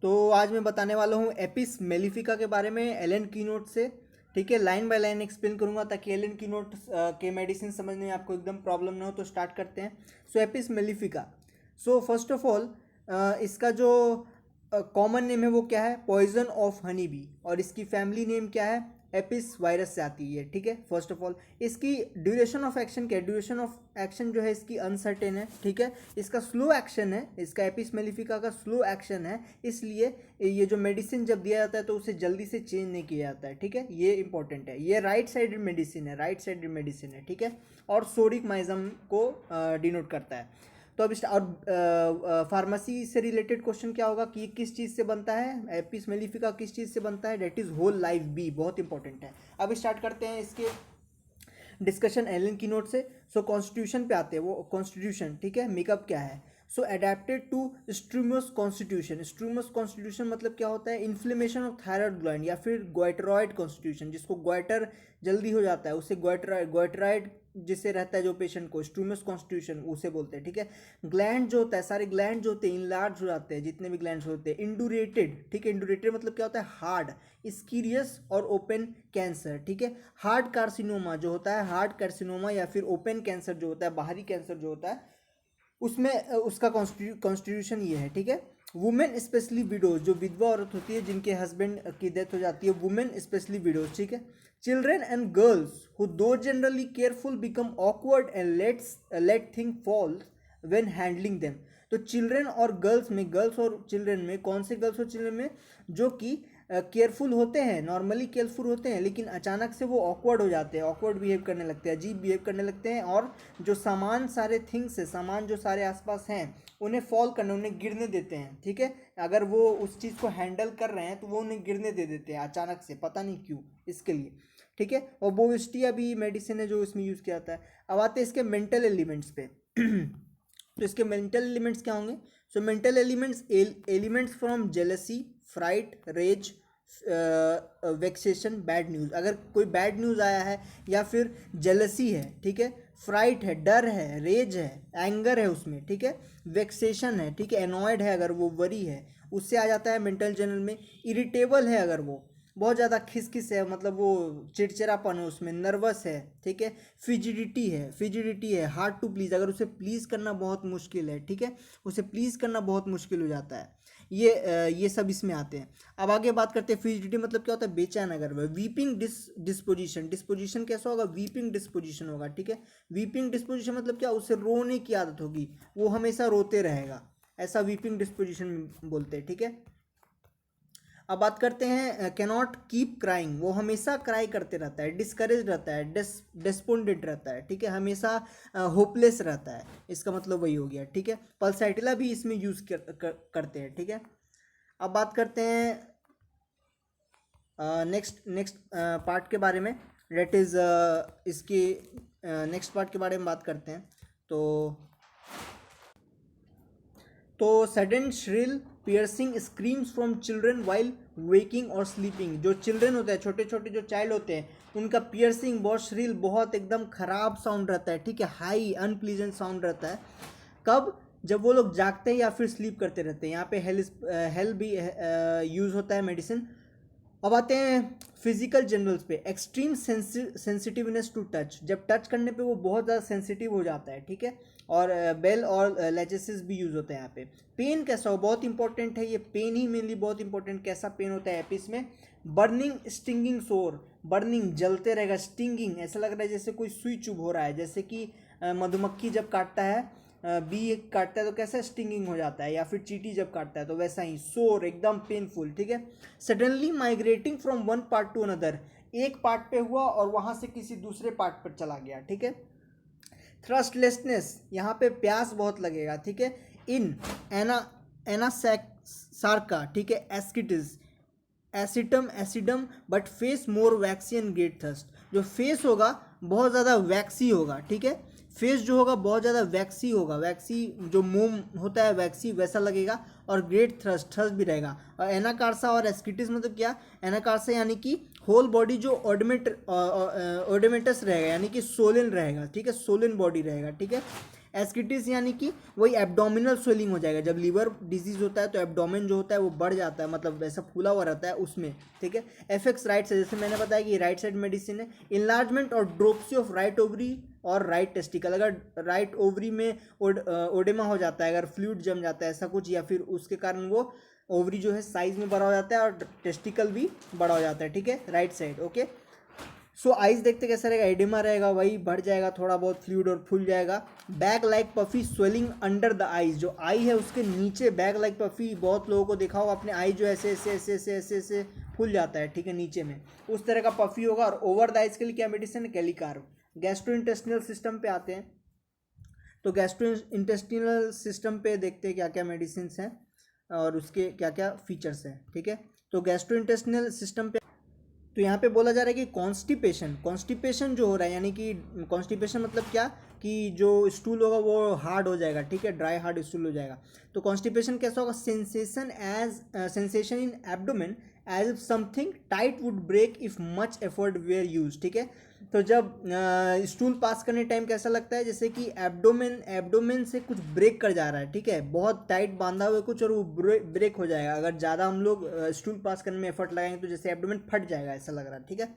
तो आज मैं बताने वाला हूँ एपिस मेलिफिका के बारे में एलन कीनोट से। ठीक है, लाइन बाय लाइन एक्सप्लेन करूंगा ताकि एलन कीनोट के मेडिसिन समझने में आपको एकदम प्रॉब्लम ना हो। तो स्टार्ट करते हैं। So Apis mellifica, so first of all इसका जो कॉमन नेम है वो क्या है, पॉइजन ऑफ हनी बी, और इसकी फैमिली नेम क्या है, एपिस वायरस से आती है। ठीक है, फर्स्ट ऑफ ऑल इसकी ड्यूरेशन ऑफ एक्शन क्या है, ड्यूरेशन ऑफ एक्शन जो है इसकी अनसर्टेन है। ठीक है, इसका स्लो एक्शन है, इसका एपिस मेलिफिका का स्लो एक्शन है, इसलिए ये जो मेडिसिन जब दिया जाता है तो उसे जल्दी से चेंज नहीं किया जाता है। ठीक है, ये इंपॉर्टेंट है। ये राइट साइडेड मेडिसिन है, राइट साइडेड मेडिसिन है। ठीक है, और सोडिक माइजम को डिनोट करता है। तो अब और फार्मेसी से रिलेटेड क्वेश्चन क्या होगा कि किस चीज़ से बनता है, एपिस मेलिफिका किस चीज़ से बनता है, that is whole life be, बहुत इंपॉर्टेंट है। अब स्टार्ट करते हैं इसके डिस्कशन एलन कीनोट से। सो कॉन्स्टिट्यूशन पे आते हैं, वो कॉन्स्टिट्यूशन ठीक है, मेकअप क्या है। सो अडेप्टेड टू स्ट्रूमस कॉन्स्टिट्यूशन। स्ट्रूमस कॉन्स्टिट्यूशन मतलब क्या होता है, इन्फ्लेमेशन ऑफ थायराइड ग्लैंड या फिर गोइटरॉइड कॉन्स्टिट्यूशन, जिसको गोइटर जल्दी हो जाता है उसे गोइटरॉइड जिससे रहता है जो पेशेंट को, स्ट्रूमस कॉन्स्टिट्यूशन उसे बोलते हैं। ठीक है, ग्लैंड जो होता है, सारे ग्लैंड जो होते हैं इनलार्ज हो जाते हैं, जितने भी ग्लैंड्स होते हैं। इंडुरेटेड, ठीक है, इंडुरेटेड मतलब क्या होता है, हार्ड, स्कीरियस और ओपन कैंसर। ठीक है, हार्ड कार्सिनोमा जो होता है, हार्ड कार्सिनोमा या फिर ओपन कैंसर जो होता है, बाहरी कैंसर जो होता है, उसमें उसका कॉन्स्टिट्यूशन ये है। ठीक है, वुमेन स्पेशली विडोज, जो विधवा औरत होती है जिनके हस्बैंड की डेथ हो जाती है, वुमेन स्पेशली विडोज। ठीक है, children and girls who do generally careful become awkward and let thing falls when handling them. तो चिल्ड्रेन और गर्ल्स में, गर्ल्स और चिल्ड्रेन में, कौन से गर्ल्स और चिल्ड्रेन में, जो कि केयरफुल होते हैं, नॉर्मली केयरफुल होते हैं, लेकिन अचानक से वो ऑकवर्ड हो जाते हैं, ऑकवर्ड बिहेव करने लगते हैं, अजीब बिहेव करने लगते हैं, और जो सामान सारे थिंग्स है, सामान जो सारे आसपास हैं उन्हें फॉल करने, उन्हें गिरने देते हैं। ठीक है, अगर वो उस चीज़ को हैंडल कर रहे हैं तो वो उन्हें गिरने दे देते हैं अचानक से, पता नहीं क्यों, इसके लिए। ठीक है, और बोविस्टिया भी मेडिसिन है जो इसमें यूज़ किया जाता है। अब आते हैं इसके मेंटल एलिमेंट्स पे। तो इसके मेंटल एलिमेंट्स क्या होंगे। So mental elements from jealousy, fright, rage, vexation, bad news. अगर कोई बैड न्यूज़ आया है या फिर जेलसी है, ठीक है, फ्राइट है, डर है, रेज है, एंगर है उसमें, ठीक है, वेक्सेशन है, ठीक है, एनॉयड है, अगर वो वरी है, उससे आ जाता है मेंटल जनरल में। इरिटेबल है, अगर वो बहुत ज़्यादा खिसखिस है, मतलब वो चिड़चिड़ापन है उसमें, नर्वस है। ठीक है, फिजिडिटी है, हार्ड टू प्लीज़, अगर उसे प्लीज़ करना बहुत मुश्किल है। ठीक है, उसे प्लीज़ करना बहुत मुश्किल हो जाता है। ये सब इसमें आते हैं। अब आगे बात करते हैं, फिजिडिटी मतलब क्या होता है, बेचैन अगर वह। वीपिंग डिस्पोजिशन, डिस्पोजिशन कैसा होगा, वीपिंग डिस्पोजिशन होगा। ठीक है, वीपिंग डिस्पोजिशन मतलब क्या, उसे रोने की आदत होगी, वो हमेशा रोते रहेगा, ऐसा वीपिंग डिस्पोजिशन बोलते हैं। ठीक है, अब बात करते हैं कैनॉट कीप क्राइंग, वो हमेशा क्राई करते रहता है, डिस्करेज रहता है, डेस्पोंडेंट रहता है। ठीक है, हमेशा होपलेस रहता है, इसका मतलब वही हो गया। ठीक है, पल्साइटिला भी इसमें यूज़ करते हैं। ठीक है, अब बात करते हैं नेक्स्ट पार्ट के बारे में, डेट इज़ इसकी नेक्स्ट पार्ट के बारे में बात करते हैं। तो sudden shrill piercing screams from children while waking और स्लीपिंग, जो चिल्ड्रन होते हैं, छोटे छोटे जो चाइल्ड होते हैं, उनका पियर्सिंग बहुत श्रिल, बहुत एकदम खराब साउंड रहता है। ठीक है, हाई अनप्लीजेंट साउंड रहता है। कब, जब वो लोग जागते हैं या फिर स्लीप करते रहते हैं। यहाँ पे हेल भी यूज़ होता है मेडिसिन। अब आते हैं फिजिकल जनरल्स पे। एक्सट्रीम सेंसिटिवनेस टू टच, जब टच करने पे वो बहुत ज़्यादा सेंसिटिव हो जाता है। ठीक है, और बेल और लैचेसिस भी यूज़ होते हैं यहाँ पे। पेन कैसा हो, बहुत इंपॉर्टेंट है ये, पेन ही मेनली बहुत इंपॉर्टेंट। कैसा पेन होता है एपिस में, बर्निंग, स्टिंगिंग सोर, बर्निंग जलते रहेगा, स्टिंगिंग ऐसा लग रहा है जैसे कोई सुई चुभ हो रहा है, जैसे कि मधुमक्खी जब काटता है, बी काटता है तो कैसा स्टिंगिंग हो जाता है, या फिर चींटी जब काटता है तो वैसा ही, सोर, एकदम पेनफुल। ठीक है, suddenly migrating from one part two another, एक पार्ट पे हुआ और वहाँ से किसी दूसरे पार्ट पर चला गया। ठीक है, थ्रस्टलेसनेस, यहाँ पे प्यास बहुत लगेगा। ठीक है, इन एनासार्का, ठीक है, ascites, acidum but face more waxy and great thirst, जो फेस होगा बहुत ज़्यादा वैक्सी होगा। ठीक है, फेस जो होगा बहुत ज़्यादा वैक्सी होगा, वैक्सी जो मोम होता है वैक्सी वैसा लगेगा, और ग्रेट थर्स्ट भी रहेगा। और एनाकार्सा और एस्किटिस मतलब क्या, एनाकार्सा यानी कि होल बॉडी जो ओडोमेटस रहेगा, यानी कि सोलन रहेगा। ठीक है, सोलन बॉडी रहेगा। ठीक है, एस्किटिस यानी कि वही एब्डोमिनल स्वेलिंग हो जाएगा। जब लीवर डिजीज होता है तो एब्डोमेन जो होता है वो बढ़ जाता है, मतलब ऐसा फूला हुआ रहता है उसमें, ठीक है। एफेक्ट्स राइट साइड, जैसे मैंने बताया कि राइट साइड मेडिसिन है। इनलार्जमेंट और ड्रोप्सी ऑफ राइट ओवरी और राइट टेस्टिकल, अगर राइट ओवरी में ओडेमा हो जाता है, अगर फ्लूइड जम जाता है ऐसा कुछ, या फिर उसके कारण वो ओवरी जो है साइज में बड़ा हो जाता है और टेस्टिकल भी बड़ा हो जाता है, ठीक है, राइट साइड। ओके, सो आइज देखते कैसा रहेगा, एडिमा रहेगा, वही बढ़ जाएगा थोड़ा बहुत फ्लूइड और फूल जाएगा। Bag like puffy swelling under the eyes, जो आई है उसके नीचे बैग लाइक पफी, बहुत लोगों को देखा होगा अपने आई जो ऐसे ऐसे ऐसे ऐसे ऐसे ऐसे फूल जाता है, ठीक है, नीचे में उस तरह का पफी होगा। और ओवर द आइज के लिए क्या मेडिसिन है, कैलिकार्ब। गैस्ट्रो इंटेस्टिनल सिस्टम पे आते हैं, तो गैस्ट्रो इंटेस्टिनल सिस्टम पे देखते हैं क्या क्या मेडिसिन हैं और उसके क्या क्या फीचर्स हैं, ठीक है। तो गैस्ट्रो इंटेस्टिनल सिस्टम पे तो यहाँ पे बोला जा रहा है कि कॉन्स्टिपेशन जो हो रहा है, यानी कि कॉन्स्टिपेशन मतलब क्या, कि जो स्टूल होगा वो हार्ड हो जाएगा, ठीक है, ड्राई हार्ड स्टूल हो जाएगा। तो कॉन्स्टिपेशन कैसा होगा, sensation in abdomen as if something tight would break if much effort were use, ठीक है। तो जब स्टूल पास करने टाइम कैसा लगता है, जैसे कि एब्डोमेन से कुछ ब्रेक कर जा रहा है, ठीक है, बहुत टाइट बांधा हुआ है कुछ और वो ब्रेक हो जाएगा। अगर ज़्यादा हम लोग स्टूल पास करने में एफर्ट लगाएंगे तो जैसे एब्डोमेन फट जाएगा ऐसा लग रहा है, ठीक है।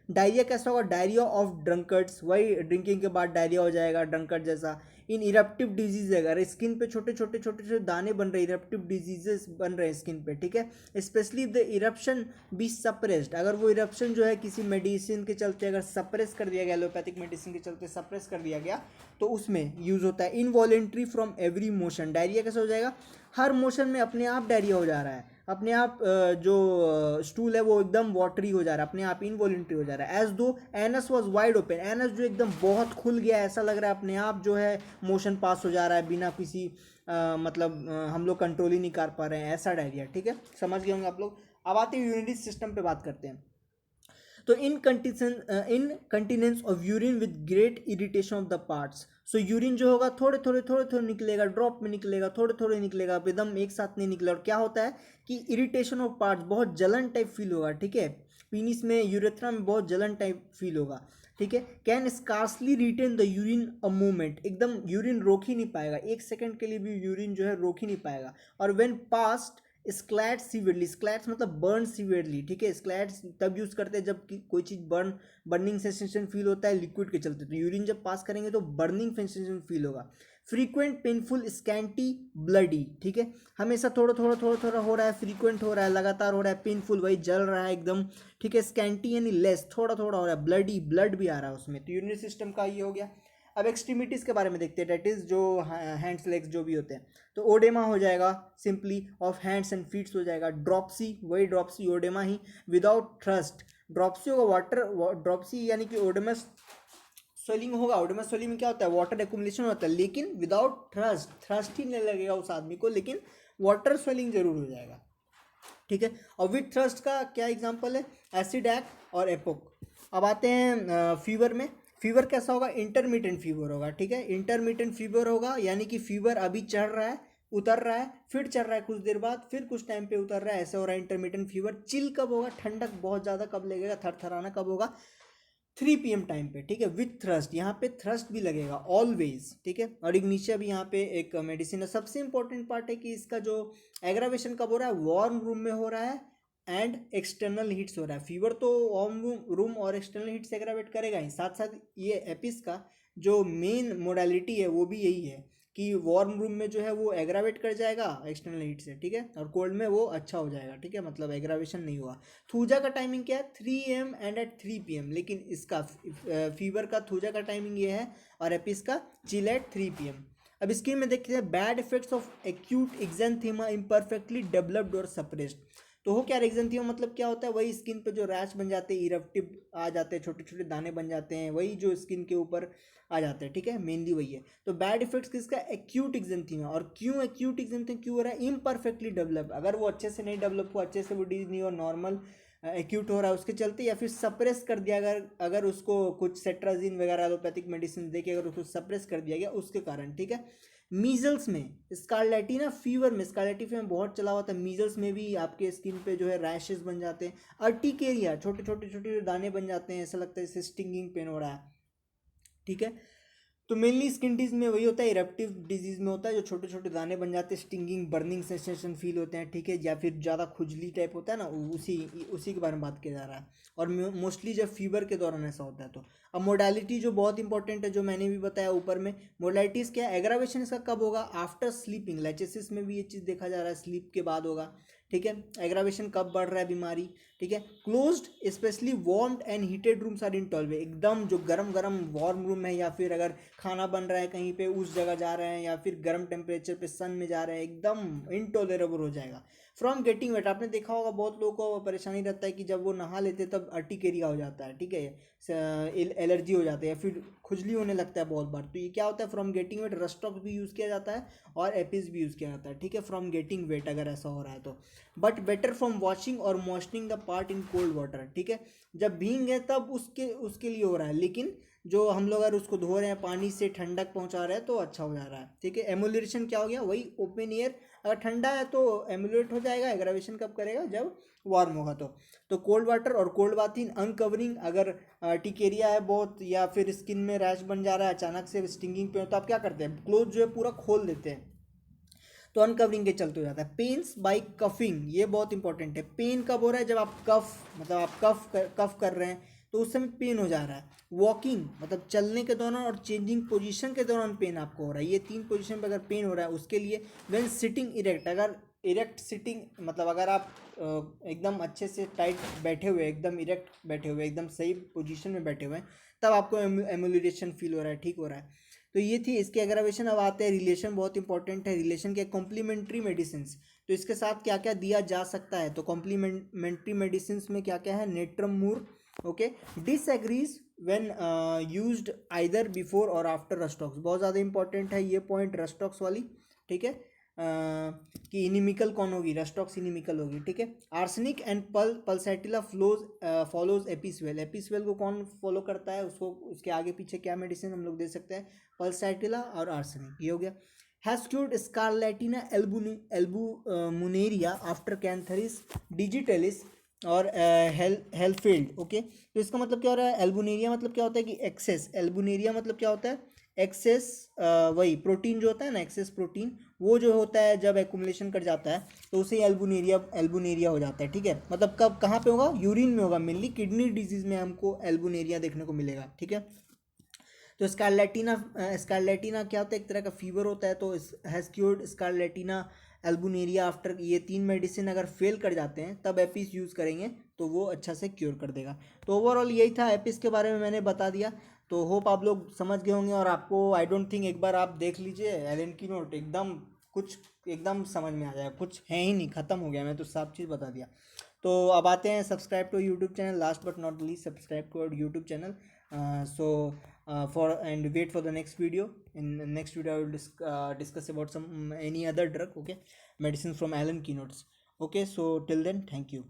डायरिया कैसा होगा, डायरिया ऑफ ड्रंकर्ड्स, वही ड्रिंकिंग के बाद डायरिया हो जाएगा ड्रंकर्ड जैसा। इन इरप्टिव डिजीज, अगर स्किन पे छोटे छोटे छोटे छोटे दाने बन रहे हैं, इरप्टिव डिजीजेस बन रहे हैं स्किन पे, ठीक है। Specially the eruption be suppressed, अगर वो इरप्शन जो है किसी मेडिसिन के चलते अगर सप्रेस कर दिया गया, एलोपैथिक मेडिसिन के चलते सप्रेस कर दिया गया, तो उसमें यूज होता है। Involuntary from every motion, diarrhoea कैसे हो जाएगा, हर मोशन में अपने आप डायरिया हो जा रहा है, अपने आप जो स्टूल है वो एकदम वाटरी हो जा रहा है, अपने आप इनवॉलेंट्री हो जा रहा है। एज दो anus was wide open, anus जो एकदम बहुत खुल गया ऐसा लग रहा है, अपने आप जो है मोशन पास हो जा रहा है बिना किसी मतलब हम लोग कंट्रोल ही नहीं कर पा रहे हैं, ऐसा डायरिया, ठीक है, समझ गए होंगे आप लोग। अब आते हैं यूरिनरी सिस्टम पे बात करते हैं। तो incontinence of urine with great irritation of the parts, so urine जो होगा थोड़े थोड़े निकलेगा, ड्रॉप में निकलेगा, थोड़े थोड़े निकलेगा, एकदम एक साथ नहीं निकलेगा। और क्या होता है कि इरिटेशन ऑफ पार्ट्स, बहुत जलन टाइप फील होगा, ठीक है, पीनिस में यूरेथ्रा में बहुत जलन टाइप फील होगा, ठीक है। Can scarcely retain the urine a moment, एकदम यूरिन रोक ही नहीं पाएगा, एक सेकंड के लिए भी यूरिन जो है रोक ही नहीं पाएगा। और व्हेन पास्ट स्क्लैट सीवियरली, स्क्लैट्स मतलब बर्न सीवियरली, ठीक है, स्क्लैट्स तब यूज करते हैं जब कोई चीज़ बर्निंग सेंसेशन फील होता है लिक्विड के चलते, तो यूरिन जब पास करेंगे तो बर्निंग सेंसेशन फील होगा। फ्रीक्वेंट पेनफुल स्कैंटी ब्लडी, ठीक है, हमेशा थोड़ा थोड़ा थोड़ा थोड़ा हो रहा है, फ्रीक्वेंट हो रहा है, लगातार हो रहा है, पेनफुल वही जल रहा है एकदम, ठीक है, स्कैंटी यानी लेस, थोड़ा थोड़ा हो रहा है, ब्लडी ब्लड भी आ रहा है उसमें, तो यूरिनरी सिस्टम का ये हो गया। अब एक्सट्रीमिटीज़ के बारे में देखते हैं, डेट इज़ जो हैंड्स लेग्स जो भी होते हैं, तो ओडेमा हो जाएगा, simply of hands and feets हो जाएगा। ड्रॉप्सी, वही ड्रॉप्सी ओडेमा ही, विदाउट थ्रस्ट, ड्रॉप्सी होगा वाटर, ड्रॉप्सी यानी कि ओडेमस स्वेलिंग होगा, ओडेमस स्वेलिंग में क्या होता है, वाटर एक्युमुलेशन होता है, लेकिन विदाउट थ्रस्ट, थ्रस्ट ही नहीं लगेगा उस आदमी को, लेकिन वाटर स्वेलिंग जरूर हो जाएगा, ठीक है। और विथ थ्रस्ट का क्या एग्जांपल है, एसिडैक और एपोक। अब आते हैं फीवर में। फीवर कैसा होगा, इंटरमिटेंट फीवर होगा, ठीक है, इंटरमिटेंट फीवर होगा, यानी कि फीवर अभी चढ़ रहा है, उतर रहा है, फिर चढ़ रहा है कुछ देर बाद, फिर कुछ टाइम पे उतर रहा है, ऐसा हो रहा है इंटरमिटेंट फीवर। चिल कब होगा, ठंडक बहुत ज़्यादा कब लगेगा, थरथराना कब होगा, 3 PM टाइम पे, ठीक है, विथ थ्रस्ट, यहाँ पे थ्रस्ट भी लगेगा ऑलवेज, ठीक है। और एक नीचे भी यहाँ पे एक मेडिसिन है। सबसे इंपॉर्टेंट पार्ट है कि इसका जो एग्रावेशन कब हो रहा है, वार्म रूम में हो रहा है एंड एक्सटर्नल हीट्स हो रहा है। फीवर तो वार्म रूम और एक्सटर्नल हीट से एग्रावेट करेगा ही, साथ साथ ये एपिस का जो मेन मोडालिटी है वो भी यही है कि वार्म रूम में जो है वो एग्रावेट कर जाएगा एक्सटर्नल हीट से, ठीक है, और कोल्ड में वो अच्छा हो जाएगा, ठीक है, मतलब एग्रावेशन नहीं हुआ। थूजा का टाइमिंग क्या है, 3 AM एंड एट 3 PM, लेकिन इसका फीवर का थूजा का टाइमिंग ये है और एपिस का चिल एट 3 PM। अब स्क्रीन में देखते हैं bad effects of acute exanthema imperfectly developed और सप्रेस्ड। तो हो क्या एक्जेंथीमा मतलब क्या होता है, वही स्किन पे जो रैश बन जाते हैं, इरप्टिव आ जाते हैं, छोटे छोटे दाने बन जाते हैं, वही जो स्किन के ऊपर आ जाते हैं, ठीक है, मेनली वही है। तो बैड इफेक्ट्स किसका, एक्यूट एक्जेंथीमा। और क्यों एक्यूट एक्जेंथीमा क्यों हो रहा है, इम्परफेक्टली डेवलप, अगर वो अच्छे से नहीं डेवलप हुआ, अच्छे से वो डिजीज नहीं हो, नॉर्मल एक्यूट हो रहा है उसके चलते, या फिर सप्रेस कर दिया, अगर उसको कुछ सेट्राजिन वगैरह एलोपैथिक मेडिसिन देके अगर उसको सप्रेस कर दिया गया उसके कारण, ठीक है। मीजल्स में, स्कारलेटिना फीवर में, स्कारलेटी फीवर बहुत चला हुआ था, मीजल्स में भी आपके स्किन पे जो है रैशेस बन जाते हैं, अर्टिकेरिया, छोटे छोटे छोटे दाने बन जाते हैं, ऐसा लगता है जैसे स्टिंगिंग पेन हो रहा है, ठीक है। तो मेनली स्किन डिजीज में वही होता है, इरप्टिव डिजीज में होता है, जो छोटे छोटे दाने बन जाते हैं, स्टिंगिंग बर्निंग सेंसेशन फील होते हैं, ठीक है, या फिर ज़्यादा खुजली टाइप होता है ना, उसी उसी के बारे में बात किया जा रहा है। और मोस्टली जब फीवर के दौरान ऐसा होता है तो अब मोडालिटी जो बहुत इंपॉर्टेंट है, जो मैंने भी बताया ऊपर में, मोडालिटीज़ क्या है, एग्रावेशन इसका कब होगा, आफ्टर स्लीपिंग, लाइचेसिस में भी ये चीज़ देखा जा रहा है, स्लीप के बाद होगा, ठीक है। एग्रावेशन कब बढ़ रहा है बीमारी, ठीक है। Closed specially warmed and heated rooms are intolerable, एकदम जो गरम गरम वार्म रूम है, या फिर अगर खाना बन रहा है कहीं पे उस जगह जा रहे हैं, या फिर गर्म टेम्परेचर पे सन में जा रहे हैं, एकदम इनटॉलरेबल हो जाएगा। फ्रॉम गेटिंग वेट, आपने देखा होगा बहुत लोगों को परेशानी रहता है कि जब वो नहा लेते हैं तब अर्टिकेरिया हो जाता है, ठीक है, एलर्जी हो जाती है, फिर खुजली होने लगता है बहुत बार। तो ये क्या होता है, फ्रॉम गेटिंग वेट रस्टॉक्स भी यूज़ किया जाता है और एपिस भी यूज़ किया जाता है, ठीक है, फ्रॉम गेटिंग वेट अगर ऐसा हो रहा है तो। बट बेटर फ्रॉम वॉशिंग और moistening the part in cold water, ठीक है, जब भींग है तब उसके उसके लिए हो रहा है, लेकिन जो हम लोग अगर उसको धो रहे हैं पानी से, ठंडक पहुंचा रहे हैं तो अच्छा हो जा रहा है, ठीक है। एमुलेशन क्या हो गया, वही ओपन एयर, अगर ठंडा है तो एमुलेट हो जाएगा, एग्रावेशन कब करेगा, जब वार्म होगा तो कोल्ड वाटर और कोल्ड बाथिंग, अनकवरिंग, अगर टिकेरिया है बहुत, या फिर स्किन में रैश बन जा रहा है अचानक से स्टिंगिंग पे, तो आप क्या करते हैं, क्लोथ जो है पूरा खोल देते हैं, तो अनकवरिंग के चलते हो जाता है। पेन्स बाई कफिंग, ये बहुत इंपॉर्टेंट है। पेन कब हो रहा है, जब आप कफ, मतलब आप कफ कर रहे हैं तो उस समय पेन हो जा रहा है। वॉकिंग मतलब चलने के दौरान और चेंजिंग पोजीशन के दौरान पेन आपको हो रहा है, ये 3 पोजीशन पे अगर पेन हो रहा है उसके लिए। व्हेन सिटिंग इरेक्ट, अगर इरेक्ट सिटिंग मतलब अगर आप एकदम अच्छे से टाइट बैठे हुए, एकदम इरेक्ट बैठे हुए, एकदम सही पोजीशन में बैठे हुए हैं, तब आपको एमुलेशन फील हो रहा है, ठीक हो रहा है। तो ये थी इसके एग्रावेशन। अब आते हैं रिलेशन, बहुत इंपॉर्टेंट है रिलेशन के। कॉम्प्लीमेंट्री मेडिसिन, तो इसके साथ क्या क्या दिया जा सकता है, तो कॉम्प्लीमेंट्री मेडिसिन में क्या क्या है, natrum mur, okay. Disagrees when used either before or after Rhus tox, बहुत ज़्यादा इंपॉर्टेंट है ये पॉइंट रस्टॉक्स वाली, ठीक है, कि इनिमिकल कौन होगी, रस्टॉक्स इनिमिकल होगी, ठीक है। आर्सेनिक एंड पल्सैटिला फॉलोज एपिसवेल, एपिसवेल को कौन फॉलो करता है, उसको उसके आगे पीछे क्या मेडिसिन हम लोग दे सकते हैं, पल्सैटिला और आर्सेनिक, ये हो गया। Has cured scarlatina albuminuria after cantharis digitalis और हेल्फील्ड, ओके। तो इसका मतलब क्या हो रहा है, एल्बुनेरिया मतलब क्या होता है कि एक्सेस, एल्बुनेरिया मतलब क्या होता है, एक्सेस, वही प्रोटीन जो होता है ना, एक्सेस प्रोटीन, वो जो होता है जब एक्यूमुलेशन कर जाता है तो उसे एल्बुनेरिया हो जाता है, ठीक है। मतलब कब कहाँ पे होगा, यूरिन में होगा, मेनली किडनी डिजीज में हमको एल्बुनेरिया देखने को मिलेगा, ठीक है। तो स्कारलेटिना क्या होता है, एक तरह का फीवर होता है, तो हैज़ क्योर्ड स्कारलेटिना एल्बुनेरिया आफ्टर, ये 3 मेडिसिन अगर फेल कर जाते हैं तब एपिस यूज़ करेंगे तो वो अच्छा से क्योर कर देगा। तो ओवरऑल यही था, एपिस के बारे में मैंने बता दिया। तो होप आप लोग समझ गए होंगे, और आपको आई डोंट थिंक, एक बार आप देख लीजिए एलन की नोट, एकदम कुछ एकदम समझ में आ जाएगा, कुछ है ही नहीं, ख़त्म हो गया, मैं तो सब चीज़ बता दिया। तो अब आते हैं subscribe to YouTube channel, last but not least subscribe to our YouTube channel. So for and wait for the next video. In the next video I will discuss about some any other drug, okay, medicines from Alan Keynotes, okay. So till then, thank you.